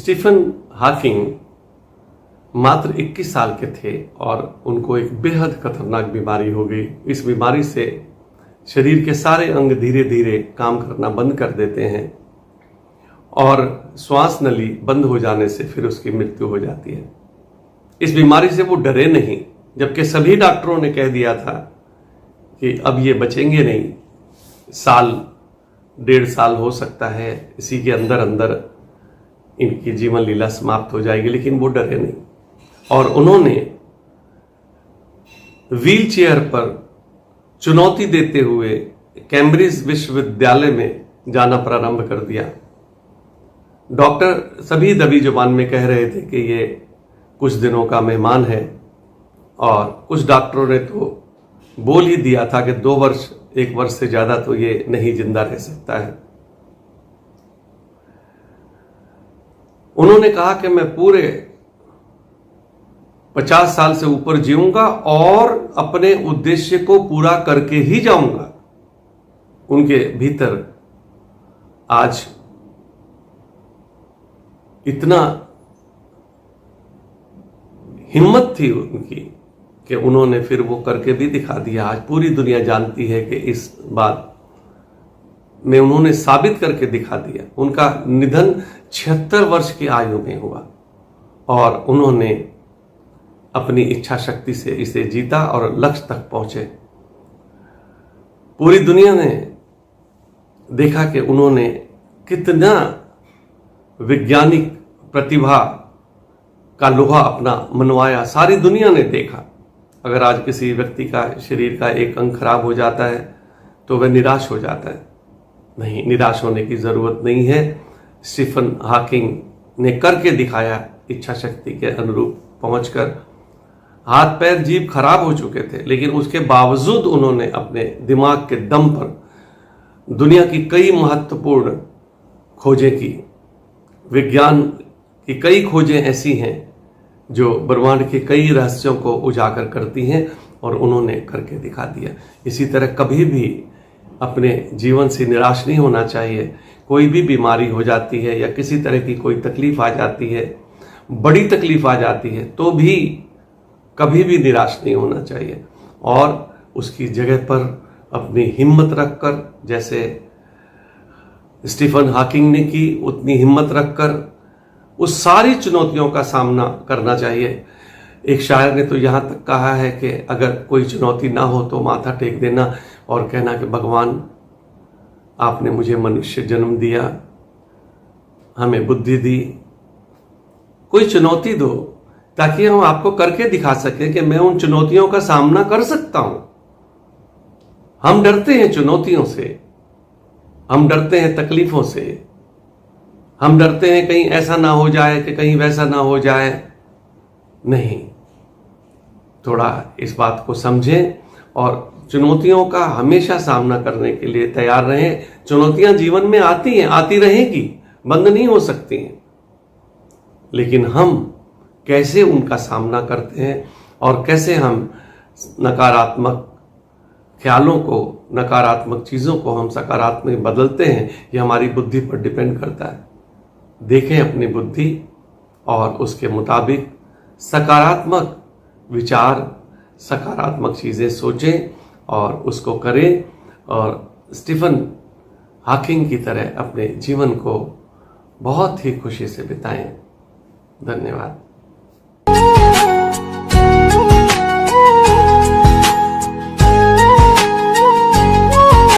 Stephen Hawking मात्र 21 साल के थे और उनको एक बेहद खतरनाक बीमारी हो गई। इस बीमारी से शरीर के सारे अंग धीरे धीरे काम करना बंद कर देते हैं और श्वास नली बंद हो जाने से फिर उसकी मृत्यु हो जाती है। इस बीमारी से वो डरे नहीं, जबकि सभी डॉक्टरों ने कह दिया था कि अब ये बचेंगे नहीं, साल 1.5 साल हो सकता है, इसी के अंदर अंदर इनकी जीवन लीला समाप्त हो जाएगी, लेकिन वो डरे नहीं और उन्होंने व्हील चेयर पर चुनौती देते हुए कैम्ब्रिज विश्वविद्यालय में जाना प्रारंभ कर दिया। डॉक्टर सभी दबी जुबान में कह रहे थे कि ये कुछ दिनों का मेहमान है और कुछ डॉक्टरों ने तो बोल ही दिया था कि 2 वर्ष 1 वर्ष से ज्यादा तो ये नहीं जिंदा रह सकता है। उन्होंने कहा कि मैं पूरे 50 साल से ऊपर जीऊंगा और अपने उद्देश्य को पूरा करके ही जाऊंगा। उनके भीतर आज इतना हिम्मत थी उनकी कि उन्होंने फिर वो करके भी दिखा दिया। आज पूरी दुनिया जानती है कि इस बात में उन्होंने साबित करके दिखा दिया। उनका निधन 76 वर्ष की आयु में हुआ और उन्होंने अपनी इच्छा शक्ति से इसे जीता और लक्ष्य तक पहुंचे। पूरी दुनिया ने देखा कि उन्होंने कितना वैज्ञानिक प्रतिभा का लोहा अपना मनवाया। सारी दुनिया ने देखा। अगर आज किसी व्यक्ति का शरीर का एक अंग खराब हो जाता है तो वह निराश हो जाता है। नहीं, निराश होने की जरूरत नहीं है। स्टीफन हॉकिंग ने करके दिखाया, इच्छा शक्ति के अनुरूप पहुंचकर। हाथ पैर जीभ खराब हो चुके थे, लेकिन उसके बावजूद उन्होंने अपने दिमाग के दम पर दुनिया की कई महत्वपूर्ण खोजें की। विज्ञान की कई खोजें ऐसी हैं जो ब्रह्मांड के कई रहस्यों को उजागर करती हैं और उन्होंने करके दिखा दिया। इसी तरह कभी भी अपने जीवन से निराश नहीं होना चाहिए। कोई भी बीमारी हो जाती है या किसी तरह की कोई तकलीफ आ जाती है, बड़ी तकलीफ आ जाती है, तो भी कभी भी निराश नहीं होना चाहिए और उसकी जगह पर अपनी हिम्मत रखकर, जैसे स्टीफन हॉकिंग ने की, उतनी हिम्मत रखकर उस सारी चुनौतियों का सामना करना चाहिए। एक शायर ने तो यहां तक कहा है कि अगर कोई चुनौती ना हो तो माथा टेक देना और कहना कि भगवान, आपने मुझे मनुष्य जन्म दिया, हमें बुद्धि दी, कोई चुनौती दो ताकि हम आपको करके दिखा सकें कि मैं उन चुनौतियों का सामना कर सकता हूं। हम डरते हैं चुनौतियों से, हम डरते हैं तकलीफों से, हम डरते हैं कहीं ऐसा ना हो जाए कि कहीं वैसा ना हो जाए। नहीं, थोड़ा इस बात को समझें और चुनौतियों का हमेशा सामना करने के लिए तैयार रहें। चुनौतियां जीवन में आती हैं, आती रहेगी, बंद नहीं हो सकती हैं, लेकिन हम कैसे उनका सामना करते हैं और कैसे हम नकारात्मक ख्यालों को, नकारात्मक चीजों को हम सकारात्मक बदलते हैं, ये हमारी बुद्धि पर डिपेंड करता है। देखें अपनी बुद्धि और उसके मुताबिक सकारात्मक विचार, सकारात्मक चीजें सोचें और उसको करें और स्टीफन हॉकिंग की तरह अपने जीवन को बहुत ही खुशी से बिताएं। धन्यवाद।